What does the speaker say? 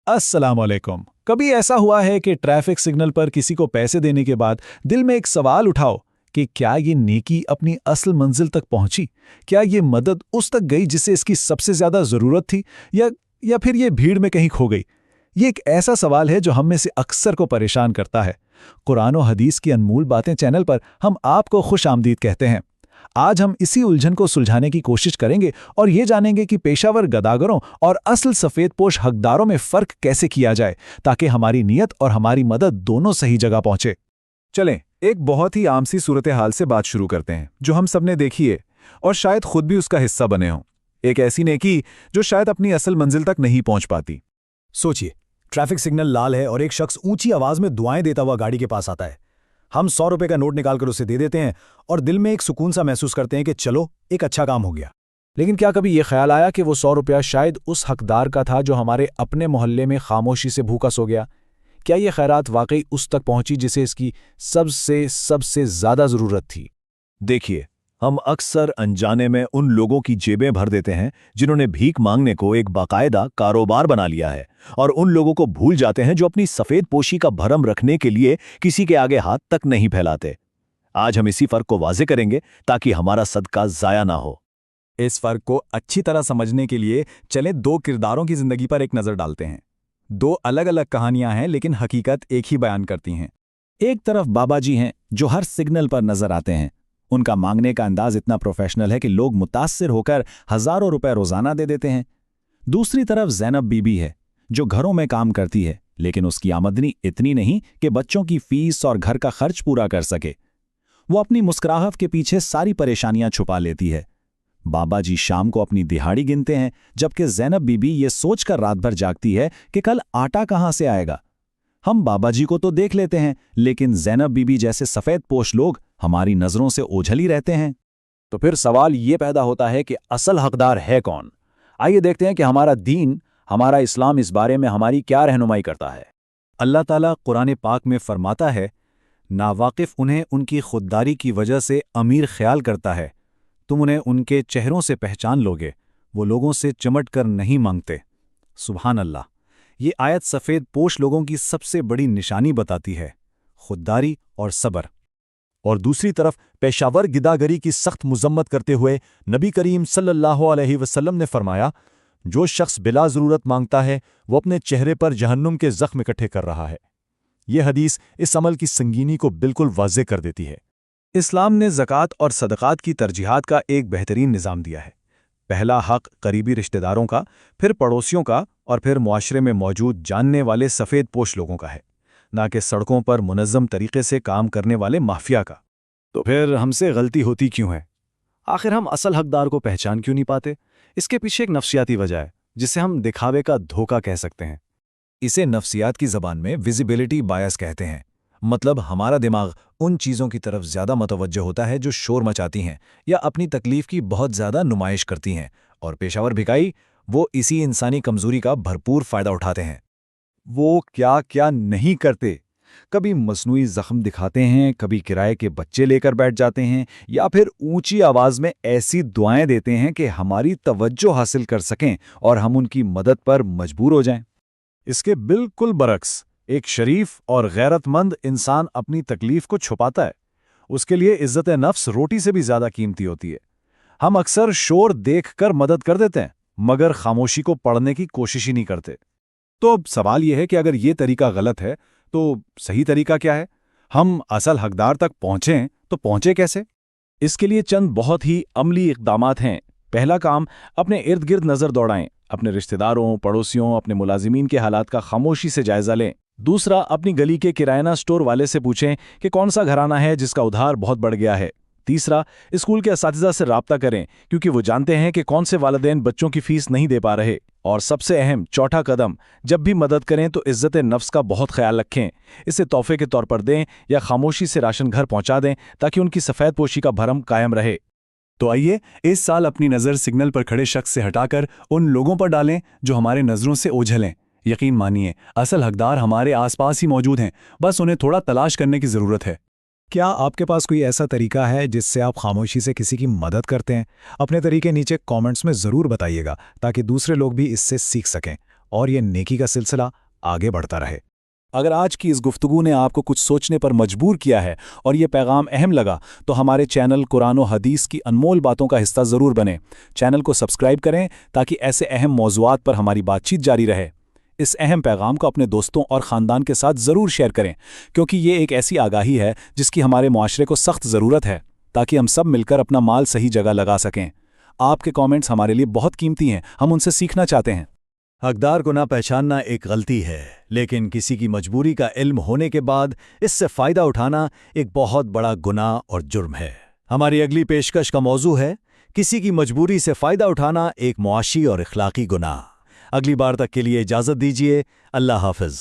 अस्सलाम वालेकुम। कभी ऐसा हुआ है कि ट्रैफिक सिग्नल पर किसी को पैसे देने के बाद दिल में एक सवाल उठाओ कि क्या ये नेकी अपनी असल मंजिल तक पहुंची? क्या ये मदद उस तक गई जिसे इसकी सबसे ज्यादा जरूरत थी, या फिर ये भीड़ में कहीं खो गई? ये एक ऐसा सवाल है जो हम में से अक्सर को परेशान करता है। कुरान और हदीस की अनमोल बातें चैनल पर हम आपको खुश आमदीद कहते हैं। आज हम इसी उलझन को सुलझाने की कोशिश करेंगे और ये जानेंगे कि पेशावर गदागरों और असल सफेदपोश हकदारों में फर्क कैसे किया जाए, ताकि हमारी नीयत और हमारी मदद दोनों सही जगह पहुंचे। चलें, एक बहुत ही आम सी सूरत हाल से बात शुरू करते हैं जो हम सब ने देखी है और शायद खुद भी उसका हिस्सा बने हों। एक ऐसी नेकी जो शायद अपनी असल मंजिल तक नहीं पहुंच पाती। सोचिए, ट्रैफिक सिग्नल लाल है और एक शख्स ऊंची आवाज में दुआएं देता हुआ गाड़ी के पास आता है। हम 100 रुपए का नोट निकालकर उसे दे देते हैं और दिल में एक सुकून सा महसूस करते हैं कि चलो, एक अच्छा काम हो गया। लेकिन क्या कभी ये ख्याल आया कि वो 100 रुपया शायद उस हकदार का था जो हमारे अपने मोहल्ले में खामोशी से भूखा सो गया? क्या ये खैरात वाकई उस तक पहुंची जिसे इसकी सबसे ज्यादा जरूरत थी? देखिए, हम अक्सर अनजाने में उन लोगों की जेबें भर देते हैं जिन्होंने भीख मांगने को एक बाकायदा कारोबार बना लिया है, और उन लोगों को भूल जाते हैं जो अपनी सफेद पोशी का भरम रखने के लिए किसी के आगे हाथ तक नहीं फैलाते। आज हम इसी फर्क को वाजे करेंगे ताकि हमारा सदका जाया ना हो। इस फर्क को अच्छी तरह समझने के लिए चलें 2 किरदारों की जिंदगी पर एक नजर डालते हैं। 2 अलग अलग कहानियां हैं, लेकिन हकीकत एक ही बयान करती हैं। एक तरफ बाबा जी हैं जो हर सिग्नल पर नजर आते हैं। उनका मांगने का अंदाज इतना प्रोफेशनल है कि लोग मुतासिर होकर हजारों रुपए रोजाना दे देते हैं। दूसरी तरफ ज़ैनब बीबी है जो घरों में काम करती है, लेकिन उसकी आमदनी इतनी नहीं कि बच्चों की फीस और घर का खर्च पूरा कर सके। वो अपनी मुस्कुराहट के पीछे सारी परेशानियां छुपा लेती है। बाबा जी शाम को अपनी दिहाड़ी गिनते हैं, जबकि ज़ैनब बीबी ये सोचकर रात भर जागती है कि कल आटा कहां से आएगा। हम बाबा जी को तो देख लेते हैं, लेकिन ज़ैनब बीबी जैसे सफेद पोश लोग हमारी नजरों से ओझल ही रहते हैं। तो फिर सवाल ये पैदा होता है कि असल हकदार है कौन? आइए देखते हैं कि हमारा दीन, हमारा इस्लाम इस बारे में हमारी क्या रहनुमाई करता है। अल्लाह ताला कुरान पाक में फरमाता है, नावाकिफ उन्हें उनकी खुददारी की वजह से अमीर ख्याल करता है, तुम उन्हें उनके चेहरों से पहचान लोगे, वो लोगों से चिमट कर नहीं मांगते। सुभान अल्लाह। ये आयत सफ़ेद पोश लोगों की सबसे बड़ी निशानी बताती है, खुददारी और सब्र। और दूसरी तरफ पेशावर गिदागरी की सख्त मुजम्मत करते हुए नबी करीम सल्लल्लाहु अलैहि वसल्लम ने फरमाया, जो शख्स बिला ज़रूरत मांगता है वो अपने चेहरे पर जहन्नुम के ज़ख्म इकट्ठे कर रहा है। यह हदीस इस अमल की संगीनी को बिल्कुल वाज़े कर देती है। इस्लाम ने ज़कात और सदक़ात की तरजीहात का एक बेहतरीन निज़ाम दिया है। पहला हक़ करीबी रिश्तेदारों का, फिर पड़ोसियों का, और फिर मुआशरे में मौजूद जानने वाले सफ़ेद पोश लोगों का है, ना कि सड़कों पर मुनज़्ज़म तरीके से काम करने वाले माफिया का। तो फिर हमसे गलती होती क्यों है? आखिर हम असल हकदार को पहचान क्यों नहीं पाते? इसके पीछे एक नफ्सियाती वजह है जिसे हम दिखावे का धोखा कह सकते हैं। इसे नफ्सियात की ज़बान में विजिबिलिटी बायस कहते हैं। मतलब हमारा दिमाग उन चीज़ों की तरफ ज़्यादा मतवज्जह होता है जो शोर मचाती हैं या अपनी तकलीफ की बहुत ज़्यादा नुमाइश करती हैं, और पेशावर भिखाई वो इसी इंसानी कमज़ोरी का भरपूर फ़ायदा उठाते हैं। वो क्या क्या नहीं करते। कभी मसनूई ज़ख्म दिखाते हैं, कभी किराए के बच्चे लेकर बैठ जाते हैं, या फिर ऊंची आवाज़ में ऐसी दुआएं देते हैं कि हमारी तवज्जो हासिल कर सकें और हम उनकी मदद पर मजबूर हो जाएं। इसके बिल्कुल बरक्स एक शरीफ और गैरतमंद इंसान अपनी तकलीफ को छुपाता है। उसके लिए इज्जत नफ्स रोटी से भी ज़्यादा कीमती होती है। हम अक्सर शोर देखकर मदद कर देते हैं, मगर खामोशी को पढ़ने की कोशिश ही नहीं करते। तो अब सवाल यह है कि अगर ये तरीका गलत है तो सही तरीका क्या है? हम असल हकदार तक पहुंचें तो पहुंचे कैसे? इसके लिए चंद बहुत ही अमली इक़दामात हैं। पहला काम, अपने इर्द गिर्द नज़र दौड़ाएं। अपने रिश्तेदारों, पड़ोसियों, अपने मुलाजिमीन के हालात का खामोशी से जायजा लें। दूसरा, अपनी गली के किराना स्टोर वाले से पूछें कि कौन सा घराना है जिसका उधार बहुत बढ़ गया है। तीसरा, स्कूल के असातिज़ा से राब्ता करें, क्योंकि वो जानते हैं कि कौन से वालिदैन बच्चों की फीस नहीं दे पा रहे। और सबसे अहम चौथा कदम, जब भी मदद करें तो इज्जत नफ्स का बहुत ख्याल रखें। इसे तोहफे के तौर पर दें या खामोशी से राशन घर पहुंचा दें, ताकि उनकी सफ़ेद पोशी का भरम कायम रहे। तो आइए इस साल अपनी नज़र सिग्नल पर खड़े शख्स से हटाकर उन लोगों पर डालें जो हमारे नज़रों से ओझल हैं। यकीन मानिए, असल हकदार हमारे आसपास ही मौजूद हैं, बस उन्हें थोड़ा तलाश करने की ज़रूरत है। क्या आपके पास कोई ऐसा तरीका है जिससे आप खामोशी से किसी की मदद करते हैं? अपने तरीके नीचे कमेंट्स में ज़रूर बताइएगा, ताकि दूसरे लोग भी इससे सीख सकें। और ये नेकी का सिलसिला आगे बढ़ता रहे। अगर आज की इस गुफ्तगू ने आपको कुछ सोचने पर मजबूर किया है और ये पैगाम अहम लगा तो हमारे चैनल कुरान और हदीस की अनमोल बातों का हिस्सा ज़रूर बने। चैनल को सब्सक्राइब करें ताकि ऐसे अहम मौज़ूआत पर हमारी बातचीत जारी रहे। इस अहम पैगाम को अपने दोस्तों और ख़ानदान के साथ ज़रूर शेयर करें, क्योंकि ये एक ऐसी आगाही है जिसकी हमारे मुआशरे को सख्त ज़रूरत है, ताकि हम सब मिलकर अपना माल सही जगह लगा सकें। आपके कमेंट्स हमारे लिए बहुत कीमती हैं, हम उनसे सीखना चाहते हैं। हकदार को ना पहचानना एक गलती है, लेकिन किसी की मजबूरी का इल्म होने के बाद इससे फ़ायदा उठाना एक बहुत बड़ा गुनाह और जुर्म है। हमारी अगली पेशकश का मौजू है किसी की मजबूरी से फ़ायदा उठाना एक मुआशी और इखलाकी गुनाह। अगली बार तक के लिए इजाज़त दीजिए। अल्लाह हाफ़िज़।